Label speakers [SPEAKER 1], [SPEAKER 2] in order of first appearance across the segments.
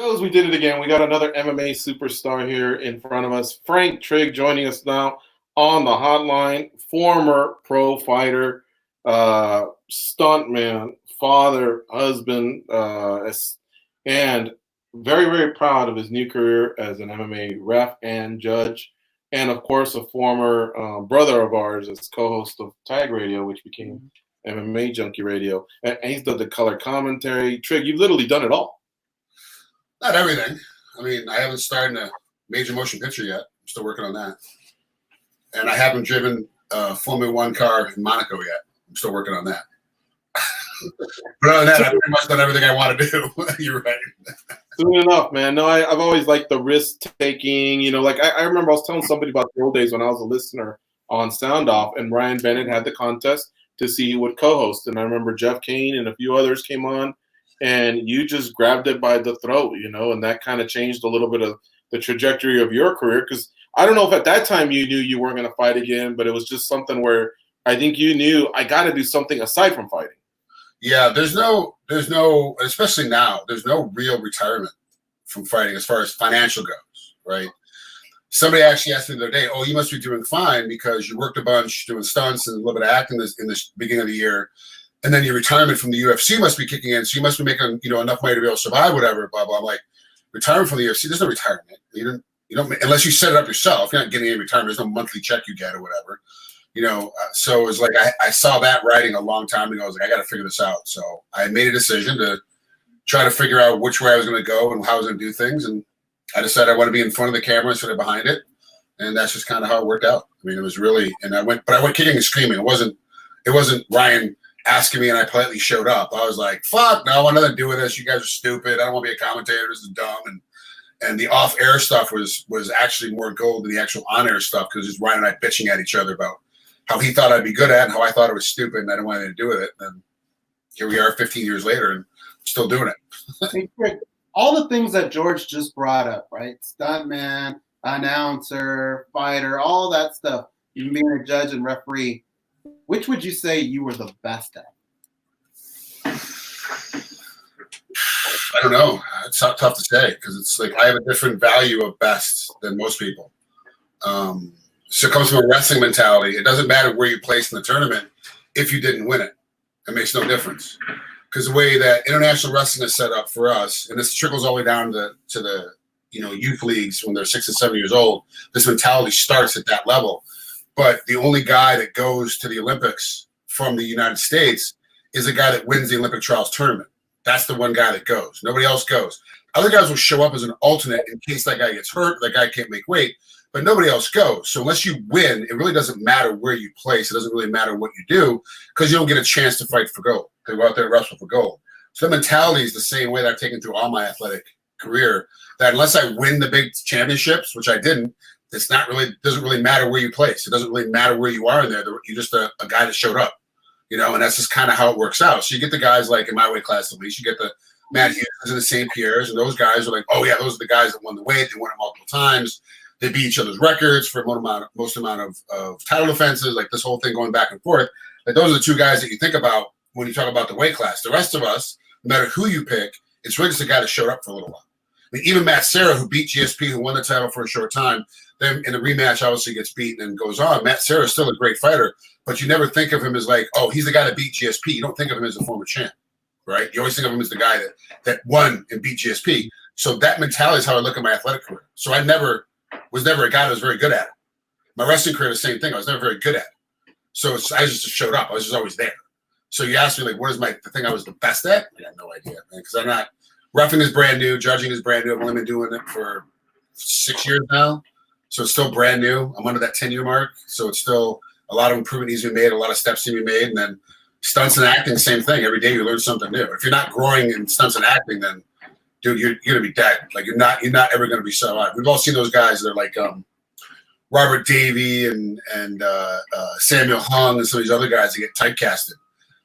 [SPEAKER 1] Fellas, we did it again. We got another MMA superstar here in front of us. Frank Trigg joining us now on the hotline. Former pro fighter, stuntman, father, husband, and very, very proud of his new career as an MMA ref and judge. And of course, a former brother of ours as co-host of Tag Radio, which became MMA Junkie Radio. And he's done the color commentary. Trigg, you've literally done it all.
[SPEAKER 2] Not everything. I mean, I haven't started a major motion picture yet. I'm still working on that. And I haven't driven a Formula One car in Monaco yet. I'm still working on that. But other than that, I've pretty much done everything I want to do. You're right.
[SPEAKER 1] Soon enough, man. No, I've always liked the risk taking. You know, like I remember I was telling somebody about the old days when I was a listener on Sound Off, and Ryan Bennett had the contest to see who would co-host. And I remember Jeff Kane and a few others came on. And you just grabbed it by the throat, you know, and that kind of changed a little bit of the trajectory of your career. Because I don't know if at that time you knew you weren't going to fight again, but it was just something where I think you knew I got to do something aside from fighting.
[SPEAKER 2] Yeah, there's no, especially now, there's no real retirement from fighting as far as financial goes, right? Somebody actually asked me the other day, oh, you must be doing fine because you worked a bunch doing stunts and a little bit of acting in the beginning of the year. And then your retirement from the UFC must be kicking in, so you must be making, you know, enough money to be able to survive, whatever. Blah blah. I'm like, retirement from the UFC, there's no retirement. You don't unless you set it up yourself. You're not getting any retirement. There's no monthly check you get or whatever. You know. So it was like I saw that writing a long time ago. I was like, I got to figure this out. So I made a decision to try to figure out which way I was going to go and how I was going to do things. And I decided I want to be in front of the camera instead of behind it. And that's just kind of how it worked out. I mean, it was really, and I went kicking and screaming. It wasn't Ryan asking me and I politely showed up. I was like, fuck, no, I want nothing to do with this. You guys are stupid. I don't want to be a commentator. This is dumb. And the off-air stuff was actually more gold than the actual on-air stuff because just Ryan and I bitching at each other about how he thought I'd be good at it and how I thought it was stupid and I didn't want anything to do with it. And here we are 15 years later and still doing it.
[SPEAKER 3] Hey, Trigg, all the things that George just brought up, right? Stuntman, announcer, fighter, all that stuff, even being a judge and referee. Which would you say you were the best at?
[SPEAKER 2] I don't know. It's tough to say because it's like I have a different value of best than most people. So it comes from a wrestling mentality. It doesn't matter where you place in the tournament if you didn't win it. It makes no difference. Because the way that international wrestling is set up for us, and this trickles all the way down to the youth leagues when they're 6 and 7 years old, this mentality starts at that level. But the only guy that goes to the Olympics from the United States is a guy that wins the Olympic trials tournament. That's the one guy that goes. Nobody else goes. Other guys will show up as an alternate in case that guy gets hurt, that guy can't make weight, but nobody else goes. So unless you win, it really doesn't matter where you place. It doesn't really matter what you do because you don't get a chance to fight for gold, to go out there and wrestle for gold. So the mentality is the same way that I've taken through all my athletic career, that unless I win the big championships, which I didn't, doesn't really matter where you place. It doesn't really matter where you are in there. You're just a guy that showed up, and that's just kind of how it works out. So you get the guys like in my weight class, at least, you get the Matt Hughes and the St. Pierre's, and those guys are like, oh yeah, those are the guys that won the weight. They won it multiple times. They beat each other's records for most amount of title defenses, like this whole thing going back and forth. Like those are the two guys that you think about when you talk about the weight class. The rest of us, no matter who you pick, it's really just a guy that showed up for a little while. I mean, even Matt Serra, who beat GSP, who won the title for a short time, then in the rematch obviously gets beaten and goes on. Matt Serra is still a great fighter, but you never think of him as like, oh, he's the guy that beat GSP. You don't think of him as a former champ, right? You always think of him as the guy that won and beat GSP. So that mentality is how I look at my athletic career. So I was never a guy that was very good at it. My wrestling career, the same thing. I was never very good at it. So I just showed up. I was just always there. So you asked me, like, what is the thing I was the best at? I have no idea, man, because I'm not. Roughing is brand new. Judging is brand new. I've only been doing it for 6 years now. So it's still brand new. I'm under that 10-year mark. So it's still a lot of improvement needs to be made, a lot of steps to be made. And then stunts and acting, same thing. Every day you learn something new. If you're not growing in stunts and acting, then, dude, you're going to be dead. Like, you're not ever going to be survived. We've all seen those guys that are like Robert Davey and Samuel Hung and some of these other guys that get typecasted.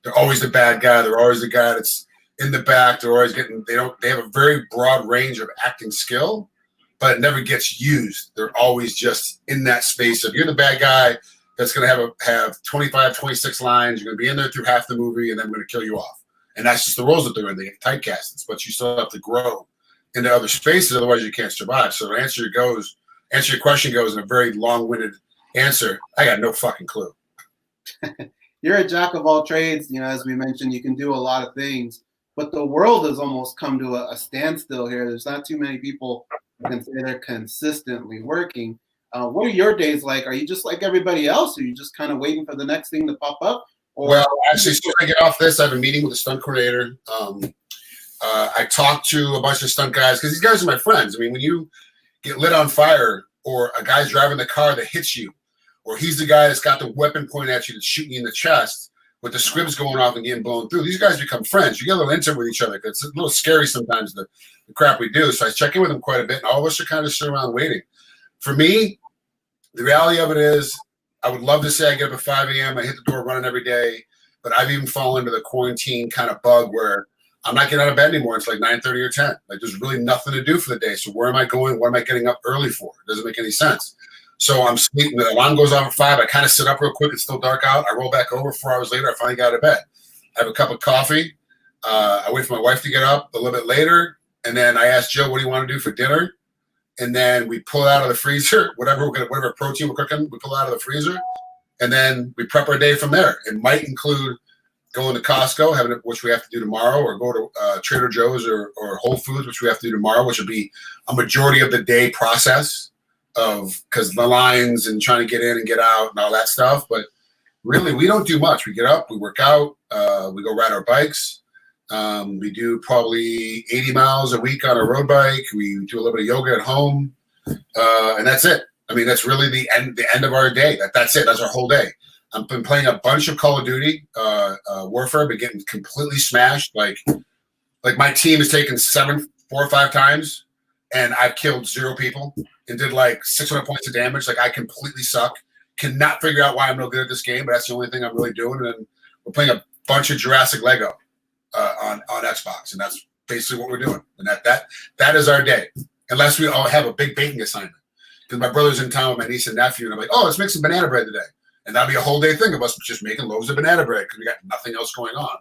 [SPEAKER 2] They're always the bad guy. They're always the guy that's in the back. They're always they have a very broad range of acting skill, but it never gets used. They're always just in that space of, you're the bad guy that's going to have 25, 26 lines. You're going to be in there through half the movie, and then we're going to kill you off. And that's just the roles that they're in. They get typecasted, but you still have to grow into other spaces. Otherwise, you can't survive. So to answer your question goes in a very long-winded answer. I got no fucking clue.
[SPEAKER 3] You're a jack of all trades. As we mentioned, you can do a lot of things, but the world has almost come to a standstill here. There's not too many people who can say they're consistently working. What are your days like? Are you just like everybody else? Or are you just kind of waiting for the next thing to pop up?
[SPEAKER 2] Well, actually, as soon as I get off this, I have a meeting with the stunt coordinator. I talked to a bunch of stunt guys because these guys are my friends. I mean, when you get lit on fire or a guy's driving the car that hits you, or he's the guy that's got the weapon pointed at you that's shooting you in the chest with the squibs going off and getting blown through, these guys become friends. You get a little intimate with each other. It's a little scary sometimes, the crap we do. So I check in with them quite a bit, and all of us are kind of sitting around waiting. For me, the reality of it is I would love to say I get up at 5 a.m., I hit the door running every day, but I've even fallen into the quarantine kind of bug where I'm not getting out of bed anymore. It's like 9:30 or 10. Like there's really nothing to do for the day. So where am I going? What am I getting up early for? It doesn't make any sense. So I'm sleeping. The alarm goes off at 5. I kind of sit up real quick. It's still dark out. I roll back over. 4 hours later, I finally got out of bed. I have a cup of coffee. I wait for my wife to get up a little bit later. And then I ask Joe, what do you want to do for dinner? And then we pull it out of the freezer, whatever protein we're cooking, we pull it out of the freezer. And then we prep our day from there. It might include going to Costco, which we have to do tomorrow, or go to Trader Joe's or Whole Foods, which we have to do tomorrow, which will be a majority of the day process because the lines and trying to get in and get out and all that stuff. But really, we don't do much. We get up, we work out, we go ride our bikes. We do probably 80 miles a week on a road bike. We do a little bit of yoga at home, and that's it. I mean, that's really the end of our day. That's it. That's our whole day. I've been playing a bunch of Call of Duty Warfare, been getting completely smashed. Like my team has taken 4 or 5 times, and I've killed 0 people and did like 600 points of damage. Like I completely suck. Cannot figure out why I'm no good at this game, but that's the only thing I'm really doing. And we're playing a bunch of Jurassic Lego on Xbox, and that's basically what we're doing. And that is our day, unless we all have a big baking assignment. Because my brother's in town with my niece and nephew, and I'm like, oh, let's make some banana bread today. And that'll be a whole day thing of us just making loaves of banana bread because we got nothing else going on.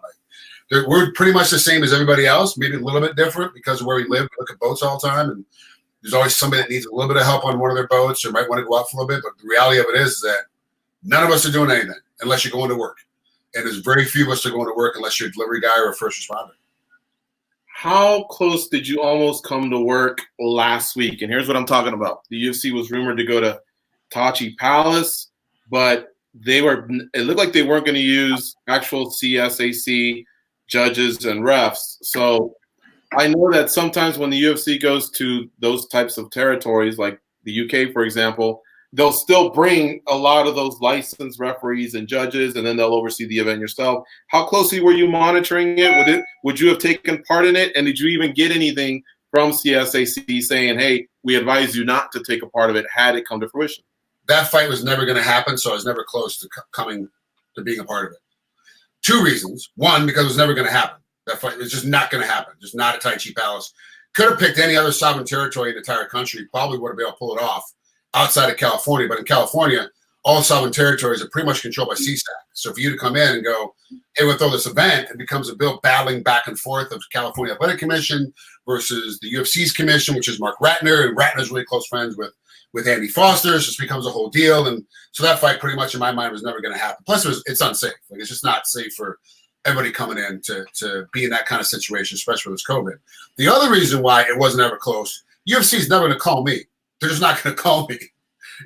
[SPEAKER 2] Like, we're pretty much the same as everybody else, maybe a little bit different because of where we live. We look at boats all the time, and there's always somebody that needs a little bit of help on one of their boats or might want to go out for a little bit. But the reality of it is that none of us are doing anything unless you're going to work. And there's very few of us that are going to work unless you're a delivery guy or a first responder.
[SPEAKER 1] How close did you almost come to work last week? And here's what I'm talking about. The UFC was rumored to go to Tachi Palace, but it looked like they weren't going to use actual CSAC judges and refs. So I know that sometimes when the UFC goes to those types of territories, like the UK, for example, they'll still bring a lot of those licensed referees and judges, and then they'll oversee the event yourself. How closely were you monitoring it? Would you have taken part in it? And did you even get anything from CSAC saying, hey, we advise you not to take a part of it had it come to fruition?
[SPEAKER 2] That fight was never going to happen, so I was never close to coming to being a part of it. 2 reasons. One, because it was never going to happen. That fight was just not going to happen. Just not at Tai Chi Palace. Could have picked any other sovereign territory in the entire country. Probably would have been able to pull it off outside of California. But in California, all sovereign territories are pretty much controlled by CSAC. So for you to come in and go, hey, we'll throw this event, it becomes a bill battling back and forth of California Athletic Commission versus the UFC's commission, which is Mark Ratner. And Ratner's really close friends with Andy Foster. So it becomes a whole deal. And so that fight pretty much in my mind was never going to happen. Plus, it's unsafe. Like it's just not safe for everybody coming in to be in that kind of situation, especially with this COVID. The other reason why it wasn't ever close, UFC is never going to call me. They're just not going to call me.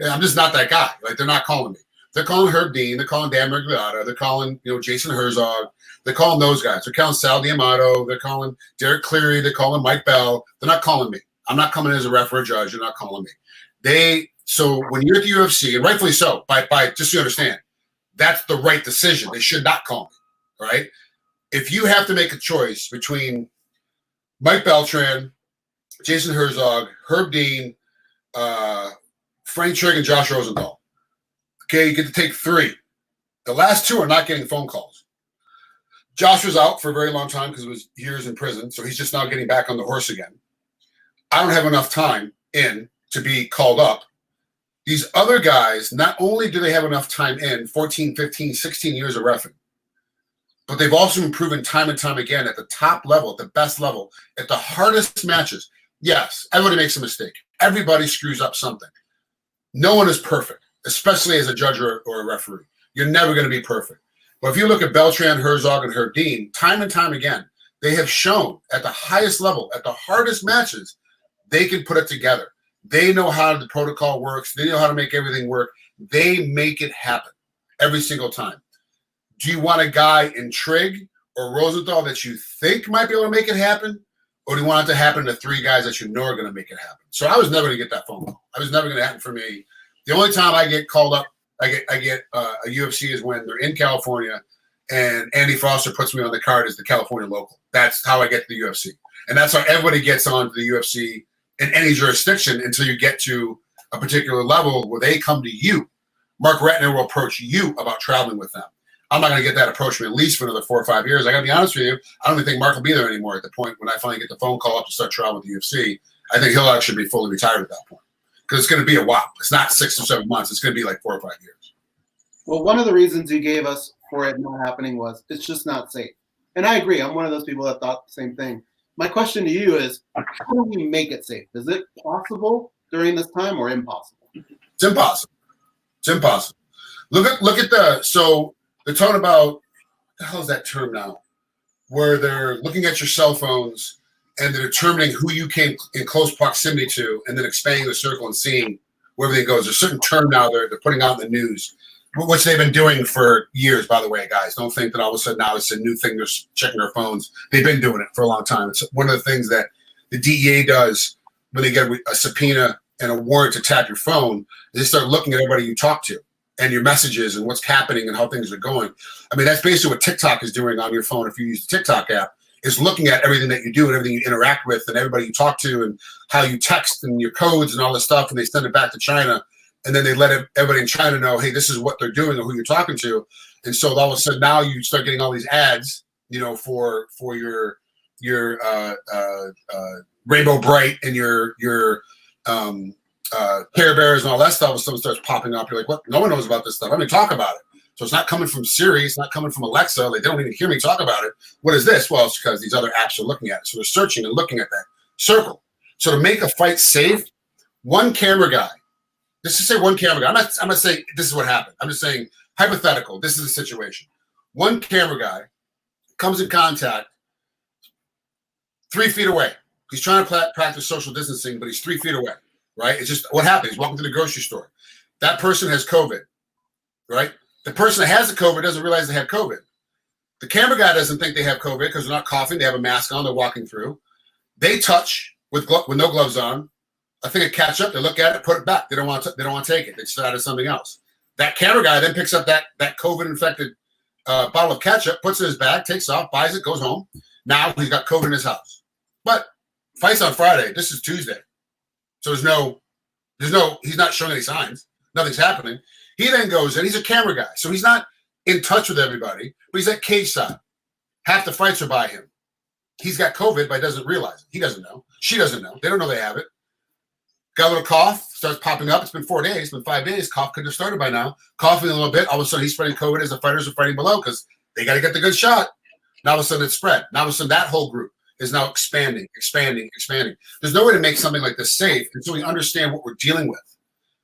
[SPEAKER 2] I'm just not that guy. Like they're not calling me. They're calling Herb Dean. They're calling Dan Mergliotta. They're calling Jason Herzog. They're calling those guys. They're calling Sal D'Amato. They're calling Derek Cleary. They're calling Mike Bell. They're not calling me. I'm not coming in as a ref or a judge. They're not calling me. So when you're at the UFC, and rightfully so, by just so you understand, that's the right decision. They should not call me, right? If you have to make a choice between Mike Beltran, Jason Herzog, Herb Dean, Frank Trigg, and Josh Rosenthal, okay, you get to take 3. The last 2 are not getting phone calls. Josh was out for a very long time because it was years in prison, so he's just now getting back on the horse again. I don't have enough time in to be called up. These other guys, not only do they have enough time in, 14, 15, 16 years of reffing, but they've also been proven time and time again at the top level, at the best level, at the hardest matches. Yes, everybody makes a mistake. Everybody screws up something. No one is perfect, especially as a judge or a referee. You're never going to be perfect. But if you look at Beltran, Herzog, and Herdine, time and time again, they have shown at the highest level, at the hardest matches, they can put it together. They know how the protocol works. They know how to make everything work. They make it happen every single time. Do you want a guy in Trigg or Rosenthal that you think might be able to make it happen? Or do you want it to happen to 3 guys that you know are going to make it happen? So I was never going to get that phone call. I was never going to happen for me. The only time I get called up, I get a UFC is when they're in California and Andy Foster puts me on the card as the California local. That's how I get to the UFC. And that's how everybody gets on to the UFC in any jurisdiction until you get to a particular level where they come to you. Mark Ratner will approach you about traveling with them. I'm not going to get that approach at least for another 4 or 5 years. I got to be honest with you. I don't even think Mark will be there anymore at the point when I finally get the phone call up to start traveling with the UFC. I think he'll actually be fully retired at that point because it's going to be a while. It's not 6 or 7 months. It's going to be like 4 or 5 years.
[SPEAKER 3] Well, one of the reasons you gave us for it not happening was it's just not safe. And I agree. I'm one of those people that thought the same thing. My question to you is, how do we make it safe? Is it possible during this time or impossible?
[SPEAKER 2] It's impossible. It's impossible. Look at they're talking about, what the hell is that term now? Where they're looking at your cell phones and they're determining who you came in close proximity to and then expanding the circle and seeing where everything goes. There's a certain term now they're putting out in the news, which they've been doing for years, by the way, guys. Don't think that all of a sudden now it's a new thing. They're checking their phones. They've been doing it for a long time. It's one of the things that the DEA does when they get a subpoena and a warrant to tap your phone. They start looking at everybody you talk to and your messages and what's happening and how things are going. I mean, that's basically what TikTok is doing on your phone if you use the TikTok app, is looking at everything that you do and everything you interact with and everybody you talk to and how you text and your codes and all this stuff, and they send it back to China, and then they let everybody in China know, hey, this is what they're doing or who you're talking to. And so all of a sudden now you start getting all these ads, for your Rainbow Bright and your Care Bears and all that stuff. When someone starts popping up, you're like, what? No one knows about this stuff. I mean, talk about it. So it's not coming from Siri. It's not coming from Alexa. Like, they don't even hear me talk about it. What is this? Well, it's because these other apps are looking at it. So they're searching and looking at that circle. So to make a fight safe, one camera guy, let's just say one camera guy. I'm not saying this is what happened. I'm just saying hypothetical. This is the situation. One camera guy comes in contact 3 feet away. He's trying to practice social distancing, but he's 3 feet away. Right? It's just what happened. He's walking to the grocery store. That person has COVID, right? The person that has the COVID doesn't realize they have COVID. The camera guy doesn't think they have COVID because they're not coughing. They have a mask on. They're walking through. They touch with no gloves on. I think it catch up. They look at it, put it back. They don't want to take it. They start at something else. That camera guy then picks up that COVID infected bottle of ketchup, puts it in his bag, takes off, buys it, goes home. Now he's got COVID in his house. But fight's on Friday. This is Tuesday. So he's not showing any signs. Nothing's happening. He then goes and he's a camera guy. So he's not in touch with everybody, but he's at cage side. Half the fights are by him. He's got COVID, but he doesn't realize it. He doesn't know. She doesn't know. They don't know they have it. Got a little cough, starts popping up. It's been 4 days, it's been 5 days. Cough could have started by now. Coughing a little bit. All of a sudden he's spreading COVID as the fighters are fighting below because they got to get the good shot. Now all of a sudden it's spread. Now all of a sudden that whole group is now expanding. There's no way to make something like this safe until we understand what we're dealing with.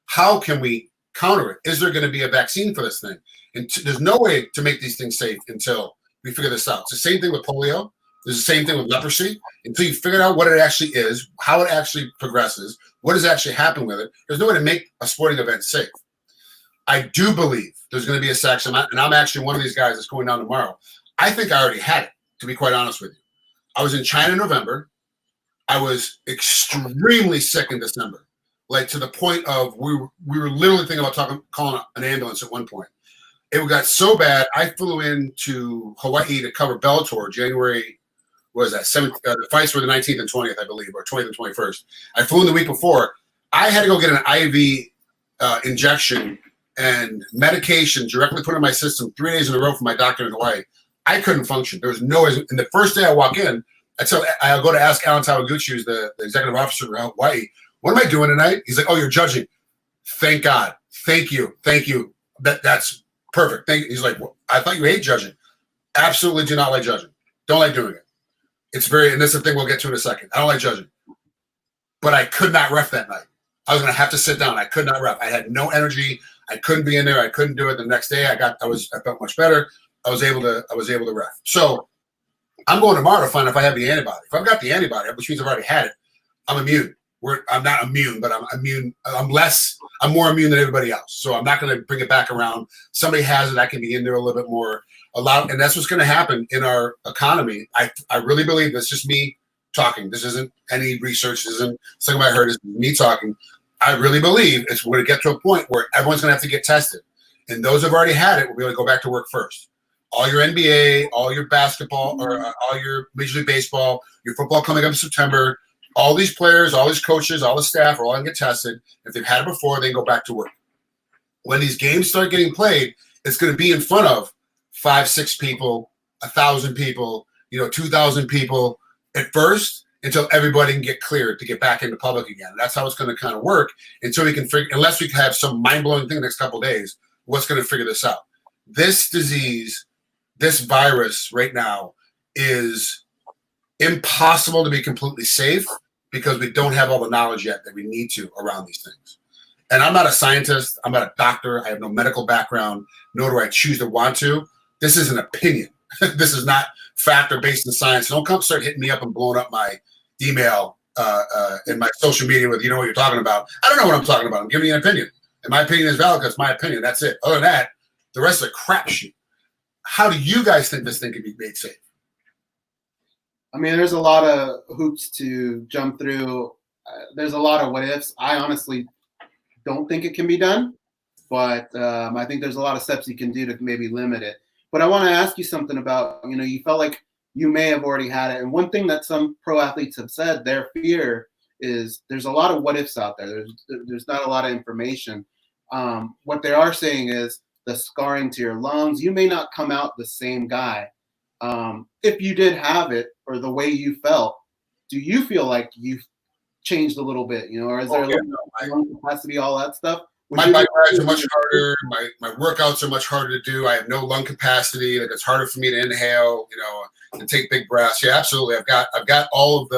[SPEAKER 2] How can we counter it? Is there going to be a vaccine for this thing? And there's no way to make these things safe until we figure this out. It's the same thing with polio. There's the same thing with leprosy. Until you figure out what it actually is, how it actually progresses, what does actually happen with it, there's no way to make a sporting event safe. I do believe there's going to be a section, and I'm actually one of these guys that's going down tomorrow. I think I already had it, to be quite honest with you. I was in China in November. I was extremely sick in December, like to the point of we were literally thinking about calling an ambulance at one point. It got so bad, I flew into Hawaii to cover Bellator January, what was that? The fights were the 19th and 20th, I believe, or 20th and 21st. I flew in the week before. I had to go get an IV injection and medication directly put in my system 3 days in a row from my doctor in Hawaii. I couldn't function. There was no way. And the first day I walk in, I'll go to ask Alan Tawaguchi, who's the executive officer of Hawaii, what am I doing tonight? He's like, oh, you're judging. Thank God. Thank you. That's perfect. He's like, well, I thought you hate judging. Absolutely do not like judging. Don't like doing it. And this is the thing we'll get to in a second. I don't like judging. but I could not ref that night. I was going to have to sit down. I could not ref. I had no energy. I couldn't be in there. I couldn't do it. The next day, I felt much better. I was able to ref. So I'm going tomorrow to find out if I have the antibody. If I've got the antibody, which means I've already had it, I'm immune. I'm not immune, but I'm immune. I'm more immune than everybody else. So I'm not going to bring it back around. Somebody has it. I can be in there a little bit more allowed. And that's what's going to happen in our economy. I really believe that's just me talking. This isn't any research. This isn't something I heard. It's me talking. I really believe it's going to get to a point where everyone's going to have to get tested. And those who have already had it will be able to go back to work first. All your NBA, all your basketball, or all your Major League Baseball, your football coming up in September, all these players, all these coaches, all the staff are all going to get tested. If they've had it before, they can go back to work. When these games start getting played, it's going to be in front of 5, 6 people, 1,000 people, 2,000 people at first until everybody can get cleared to get back into public again. That's how it's going to kind of work until we can figure, unless we have some mind-blowing thing the next couple of days, what's going to figure this out. This disease, this virus right now is impossible to be completely safe because we don't have all the knowledge yet that we need to around these things. And I'm not a scientist. I'm not a doctor. I have no medical background, nor do I choose to want to. This is an opinion. This is not fact or based in science. Don't come start hitting me up and blowing up my email and my social media with, what you're talking about. I don't know what I'm talking about. I'm giving you an opinion. And my opinion is valid because it's my opinion. That's it. Other than that, the rest is a crapshoot. How do you guys think this thing can be made safe?
[SPEAKER 3] I mean, there's a lot of hoops to jump through. There's a lot of what ifs. I honestly don't think it can be done, but I think there's a lot of steps you can do to maybe limit it. But I want to ask you something about, you felt like you may have already had it. And one thing that some pro athletes have said, their fear is there's a lot of what ifs out there. There's not a lot of information. What they are saying is the scarring to your lungs, you may not come out the same guy. If you did have it or the way you felt, do you feel like you've changed a little bit, or is there a little lung capacity, all that stuff?
[SPEAKER 2] My bike rides are much harder. My workouts are much harder to do. I have no lung capacity. Like it's harder for me to inhale, and take big breaths. Yeah, absolutely. I've got all of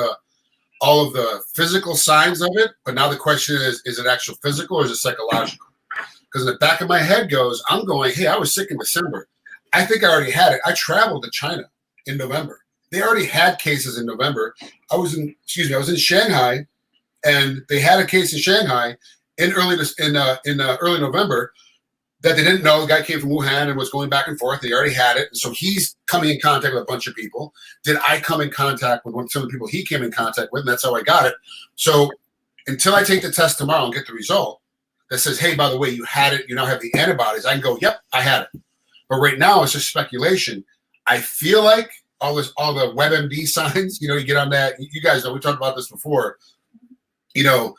[SPEAKER 2] the physical signs of it, but now the question is it actual physical or is it psychological? Because in the back of my head I'm going, hey, I was sick in December. I think I already had it. I traveled to China in November. They already had cases in November. I was in Shanghai, and they had a case in Shanghai in early November that they didn't know. The guy came from Wuhan and was going back and forth. They already had it, and so he's coming in contact with a bunch of people. Did I come in contact with some of the people he came in contact with? And that's how I got it. So until I take the test tomorrow and get the result that says, hey, by the way, you had it, you now have the antibodies, I can go, yep, I had it. But right now it's just speculation. I feel like all the WebMD signs, you get on that. You guys know we talked about this before. You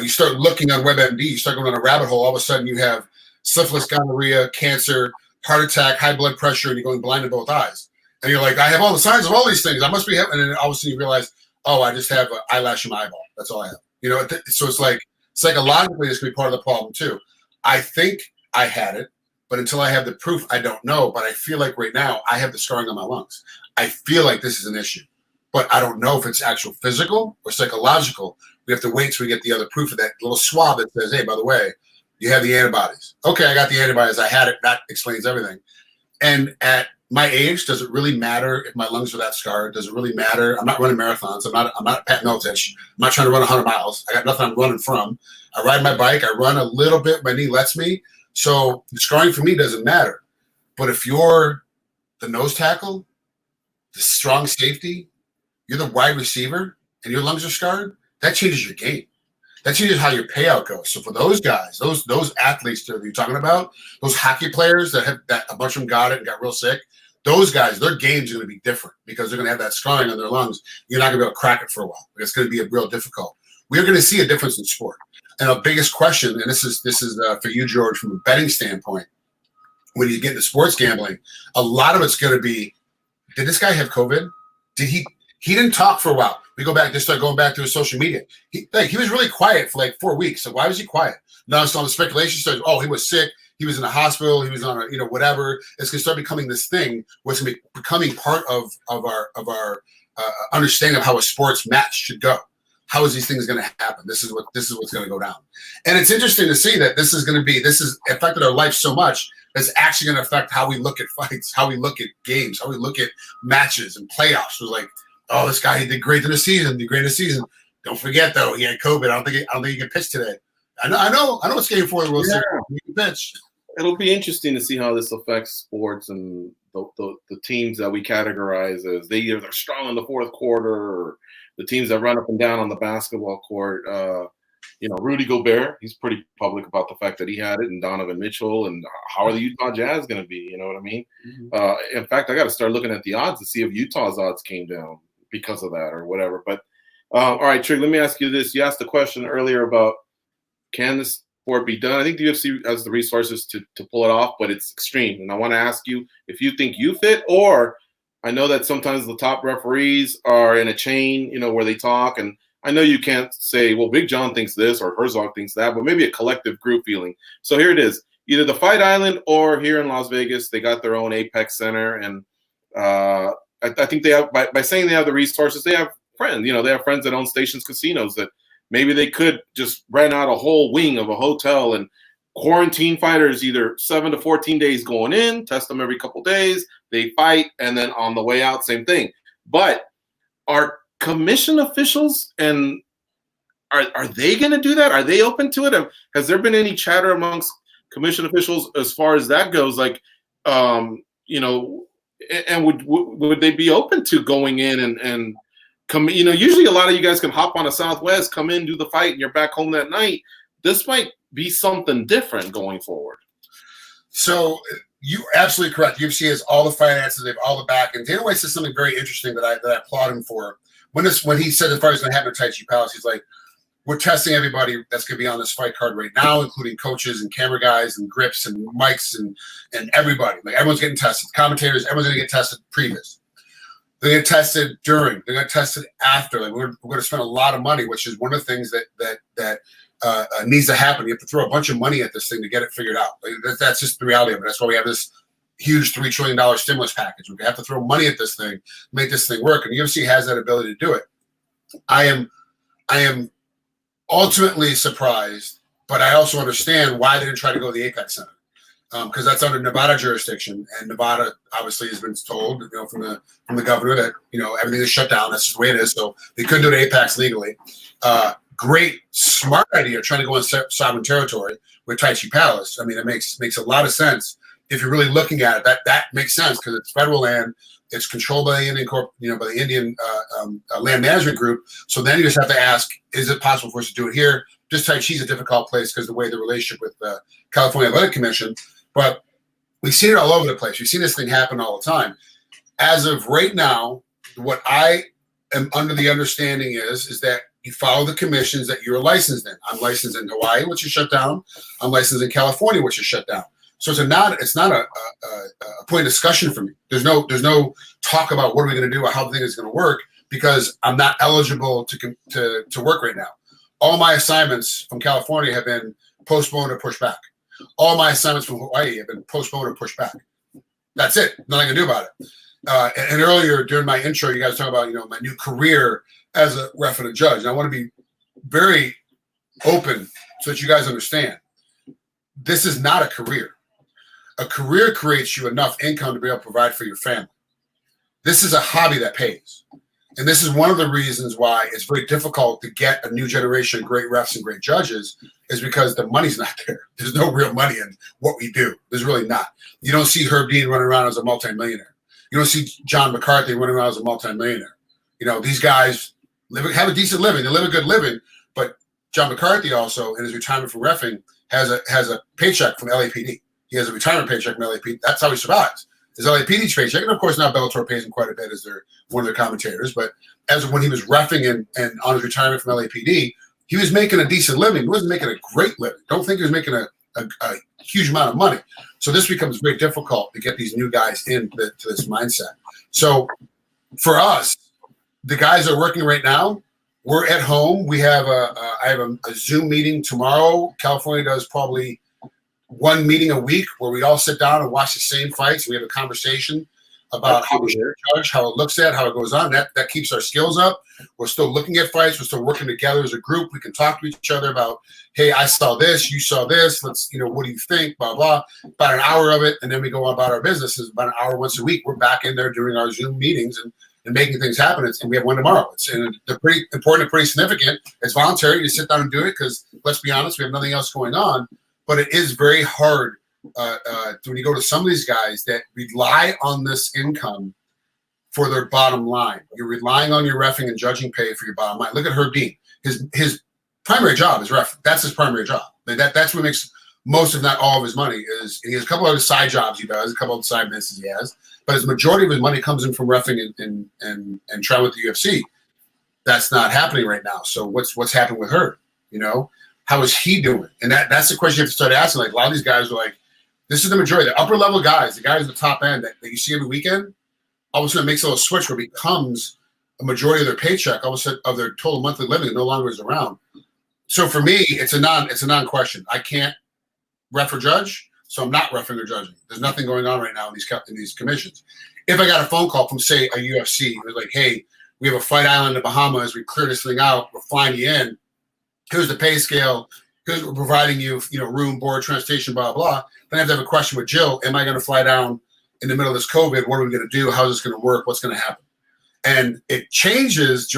[SPEAKER 2] start looking on WebMD, you start going on a rabbit hole. All of a sudden, you have syphilis, gonorrhea, cancer, heart attack, high blood pressure, and you're going blind in both eyes. And you're like, I have all the signs of all these things. I must be having. And then all of a sudden, you realize, oh, I just have an eyelash in my eyeball. That's all I have. So it's like psychologically, this could be part of the problem too. I think I had it. But until I have the proof, I don't know. But I feel like right now I have the scarring on my lungs. I feel like this is an issue. But I don't know if it's actual physical or psychological. We have to wait till we get the other proof of that little swab that says, hey, by the way, you have the antibodies. Okay, I got the antibodies. I had it. That explains everything. And at my age, does it really matter if my lungs are that scarred? Does it really matter? I'm not running marathons. I'm not Pat Miltich. I'm not trying to run 100 miles. I got nothing I'm running from. I ride my bike. I run a little bit. My knee lets me. So the scarring for me doesn't matter. But if you're the nose tackle, the strong safety, you're the wide receiver, and your lungs are scarred, that changes your game. That changes how your payout goes. So for those guys, those athletes that you're talking about, those hockey players that a bunch of them got it and got real sick, those guys, their game's going to be different because they're going to have that scarring on their lungs. You're not going to be able to crack it for a while. It's going to be real difficult. We're going to see a difference in sport. And our biggest question, and this is for you, George, from a betting standpoint, when you get into sports gambling, a lot of it's going to be, did this guy have COVID? Did he didn't talk for a while. We start going back to his social media. He was really quiet for like 4 weeks. So why was he quiet? Now it's on the speculation starts, oh, he was sick. He was in a hospital. He was on whatever. It's going to start becoming this thing where it's going to be becoming part of our understanding of how a sports match should go. how is these things going to happen? This is what's going to go down. And it's interesting to see that this has affected our life so much. It's actually going to affect how we look at fights, how we look at games, how we look at matches and playoffs. It was like, oh, this guy, he did great in the season, Don't forget though, he had COVID. I don't think he can pitch today. I know it's game 4 of the World Series. He can pitch.
[SPEAKER 1] It'll be interesting to see how this affects sports and the teams that we categorize as they're strong in the fourth quarter, or the teams that run up and down on the basketball court. Rudy Gobert, he's pretty public about the fact that he had it, and Donovan Mitchell, and how are the Utah Jazz going to be? You know what I mean? Mm-hmm. In fact, I got to start looking at the odds to see if Utah's odds came down because of that or whatever. But all right, Trigg, let me ask you this. You asked a question earlier about can this sport be done? I think the UFC has the resources to pull it off, but it's extreme. And I want to ask you if you think you fit, or I know that sometimes the top referees are in a chain, where they talk, and I know you can't say, well, Big John thinks this or Herzog thinks that, but maybe a collective group feeling. So here it is. Either the Fight Island or here in Las Vegas, they got their own Apex Center. And I think they have, by saying they have the resources, they have friends. They have friends that own Stations casinos that maybe they could just rent out a whole wing of a hotel and quarantine fighters either 7 to 14 days going in, test them every couple days, they fight, and then on the way out, same thing. But are commission officials, and are they going to do that? Are they open to it? Has there been any chatter amongst commission officials as far as that goes? Like, and would they be open to going in and come? Usually a lot of you guys can hop on a Southwest, come in, do the fight, and you're back home that night. This might be something different going forward.
[SPEAKER 2] So you're absolutely correct. UFC has all the finances, they have all the back. And Dana White says something very interesting that I applaud him for. When he said the fight was going to happen at Tai Chi Palace, he's like, we're testing everybody that's going to be on this fight card right now, including coaches and camera guys and grips and mics and everybody. Like, everyone's getting tested. Commentators, everyone's going to get tested previous. They get tested during. They get tested after. Like, we're going to spend a lot of money, which is one of the things that needs to happen. You have to throw a bunch of money at this thing to get it figured out. Like, that's just the reality of it. That's why we have this huge $3 trillion stimulus package. We have to throw money at this thing, make this thing work, and the UFC has that ability to do it. I am ultimately surprised, but I also understand why they didn't try to go to the Apex Center, because that's under Nevada jurisdiction, and Nevada obviously has been told, from the governor that everything is shut down. That's just the way it is. So they couldn't do it Apex legally. Great, smart idea trying to go in sovereign territory with Tai Chi Palace. I mean, it makes a lot of sense. If you're really looking at it, that makes sense because it's federal land. It's controlled by the Indian by the Indian Land Management Group. So then you just have to ask, is it possible for us to do it here? Just Tai Chi's a difficult place because the way the relationship with the California Athletic Commission. But we've seen it all over the place. We've seen this thing happen all the time. As of right now, what I am under the understanding is that you follow the commissions that you're licensed in. I'm licensed in Hawaii, which is shut down. I'm licensed in California, which is shut down. So it's not a point of discussion for me. There's no talk about what are we going to do or how the thing is going to work because I'm not eligible to work right now. All my assignments from California have been postponed or pushed back. All my assignments from Hawaii have been postponed or pushed back. That's it. Nothing I can do about it. And earlier during my intro, you guys talk about my new career as a ref and a judge. And I want to be very open so that you guys understand. This is not a career. A career creates you enough income to be able to provide for your family. This is a hobby that pays. And this is one of the reasons why it's very difficult to get a new generation of great refs and great judges is because the money's not there. There's no real money in what we do. There's really not. You don't see Herb Dean running around as a multimillionaire. You don't see John McCarthy running around as a multimillionaire. These guys have a decent living. They live a good living. But John McCarthy also, in his retirement from reffing, has a paycheck from LAPD. He has a retirement paycheck from LAPD. That's how he survives. His LAPD paycheck, and of course now Bellator pays him quite a bit as one of their commentators. But as when he was reffing and on his retirement from LAPD, he was making a decent living. He wasn't making a great living. Don't think he was making a huge amount of money. So this becomes very difficult to get these new guys into this mindset. So for us, the guys that are working right now, we're at home. We have I have a Zoom meeting tomorrow. California does probably one meeting a week where we all sit down and watch the same fights. We have a conversation. about how we should judge, how it looks at, how it goes on. That keeps our skills up. We're still looking at fights. We're still working together as a group. We can talk to each other about, hey, I saw this, you saw this. Let's, what do you think? Blah, blah. About an hour of it, and then we go on about our businesses. About an hour once a week. We're back in there doing our Zoom meetings and making things happen. And we have one tomorrow. They're pretty important and pretty significant. It's voluntary. You sit down and do it because, let's be honest, we have nothing else going on. But it is very hard when you go to some of these guys that rely on this income for their bottom line. You're relying on your reffing and judging pay for your bottom line. Look at Herb Dean. His primary job is ref. That's his primary job. That's what makes most, if not all, of his money. He has a couple other side jobs he does, a couple of side businesses he has, but his majority of his money comes in from reffing and trying with the UFC. That's not happening right now. So what's happening with Herb? How is he doing? And that's the question you have to start asking. Like, a lot of these guys are like, this is the majority, the upper level guys, the guys at the top end that you see every weekend. All of a sudden, it makes a little switch where it becomes a majority of their paycheck, all of a sudden, of their total monthly living, no longer is around. So for me, it's a non-question. I can't ref or judge, so I'm not reffing or judging. There's nothing going on right now in these commissions. If I got a phone call from, say, a UFC, it was like, hey, we have a fight island in the Bahamas. We clear this thing out. We're flying you in. Here's the pay scale. Here's we're providing you, room, board, transportation, blah, blah. Then I have to have a question with Jill. Am I going to fly down in the middle of this COVID? What are we going to do? How's this going to work? What's going to happen? And it changes.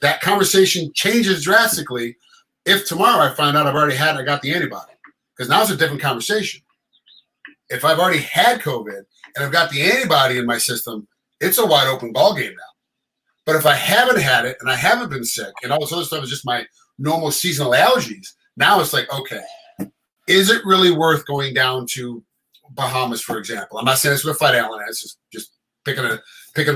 [SPEAKER 2] That conversation changes drastically if tomorrow I find out I got the antibody. Because now it's a different conversation. If I've already had COVID and I've got the antibody in my system, it's a wide open ball game now. But if I haven't had it and I haven't been sick and all this other stuff is just my normal seasonal allergies, now it's like, okay, is it really worth going down to Bahamas, for example? I'm not saying this with a fight island. It's just picking the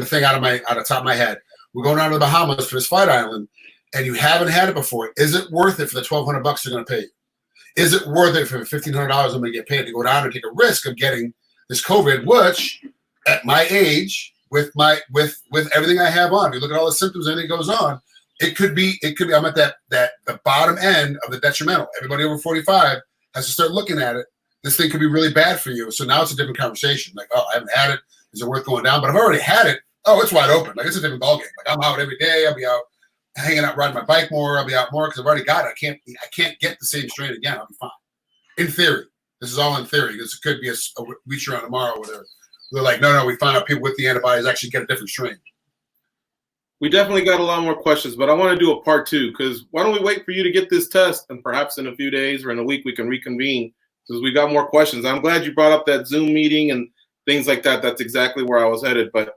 [SPEAKER 2] thing out of the top of my head. We're going down to the Bahamas for this fight island, and you haven't had it before. Is it worth it for the $1,200 they're going to pay you? Is it worth it for the $1,500 I'm going to get paid to go down and take a risk of getting this COVID, which at my age, with everything I have on, if you look at all the symptoms, everything goes on, it could be. I'm at the bottom end of the detrimental. Everybody over 45 has to start looking at it. This thing could be really bad for you. So now it's a different conversation. Like, oh, I haven't had it. Is it worth going down? But I've already had it. Oh, it's wide open. Like, it's a different ballgame. Like, I'm out every day. I'll be out hanging out, riding my bike more. I'll be out more because I've already got it. I can't get the same strain again. I'll be fine. In theory. This is all in theory. This could be a reach around tomorrow where they're like, no, we find out people with the antibodies actually get a different strain.
[SPEAKER 1] We definitely got a lot more questions, but I want to do a part 2 because why don't we wait for you to get this test and perhaps in a few days or in a week we can reconvene because we got more questions. I'm glad you brought up that Zoom meeting and things like that. That's exactly where I was headed, but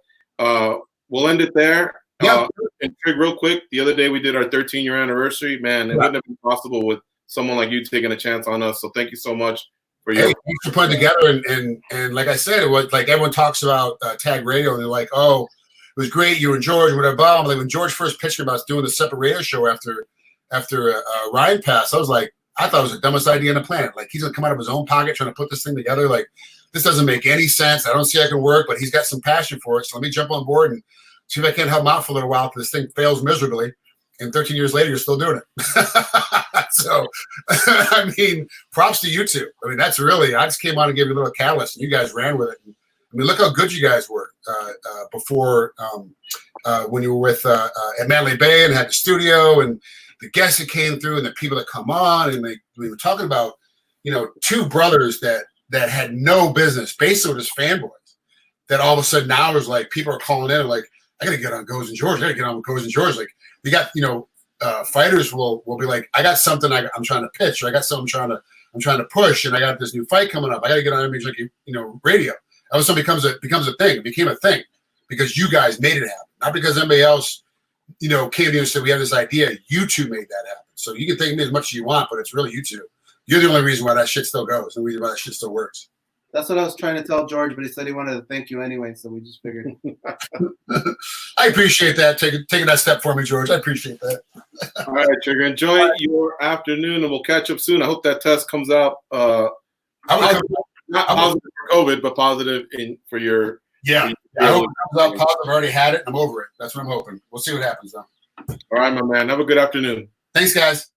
[SPEAKER 1] we'll end it there.
[SPEAKER 2] Yeah.
[SPEAKER 1] And Trigg, real quick, the other day we did our 13-year anniversary. Man, it wouldn't have been possible with someone like you taking a chance on us. So thank you so much for your.
[SPEAKER 2] Hey, thanks for putting together. And like I said, it was like everyone talks about Tag Radio, and they're like, oh, it was great. You and George, whatever. Blah. Like when George first pitched me about doing the separate radio show after Ryan passed, I was like, I thought it was the dumbest idea on the planet. Like he's gonna come out of his own pocket trying to put this thing together. Like this doesn't make any sense. I don't see how it can work, but he's got some passion for it. So let me jump on board and see if I can't help him out for a little while. This thing fails miserably, and 13 years later, you're still doing it. So, I mean, props to you two. I mean, that's really. I just came on and gave you a little catalyst, and you guys ran with it. I mean, look how good you guys were before when you were with at Manly Bay and had the studio and the guests that came through and the people that come on. And we were talking about, two brothers that had no business, basically just fanboys, that all of a sudden now there's like people are calling in and like, I got to get on Goes and George. I got to get on with Goes and George. Like we got, fighters will be like, I got something I'm trying to pitch, or I got something I'm trying to push, and I got this new fight coming up. I got to get on MMA Junkie, radio. All of a sudden becomes a thing. It became a thing because you guys made it happen, not because anybody else, came to you and said we have this idea. You two made that happen. So you can thank me as much as you want, but it's really you two. You're the only reason why that shit still goes, and the reason why that shit still works.
[SPEAKER 3] That's what I was trying to tell George, but he said he wanted to thank you anyway, so we just figured.
[SPEAKER 2] I appreciate that. Taking that step for me, George. I appreciate that.
[SPEAKER 1] All right, Trigger. Enjoy your afternoon, and we'll catch up soon. I hope that test comes out not positive for COVID, but positive for your.
[SPEAKER 2] Yeah. I hope it comes out positive. I've already had it. I'm over it. That's what I'm hoping. We'll see what happens, though.
[SPEAKER 1] All right, my man. Have a good afternoon.
[SPEAKER 2] Thanks, guys.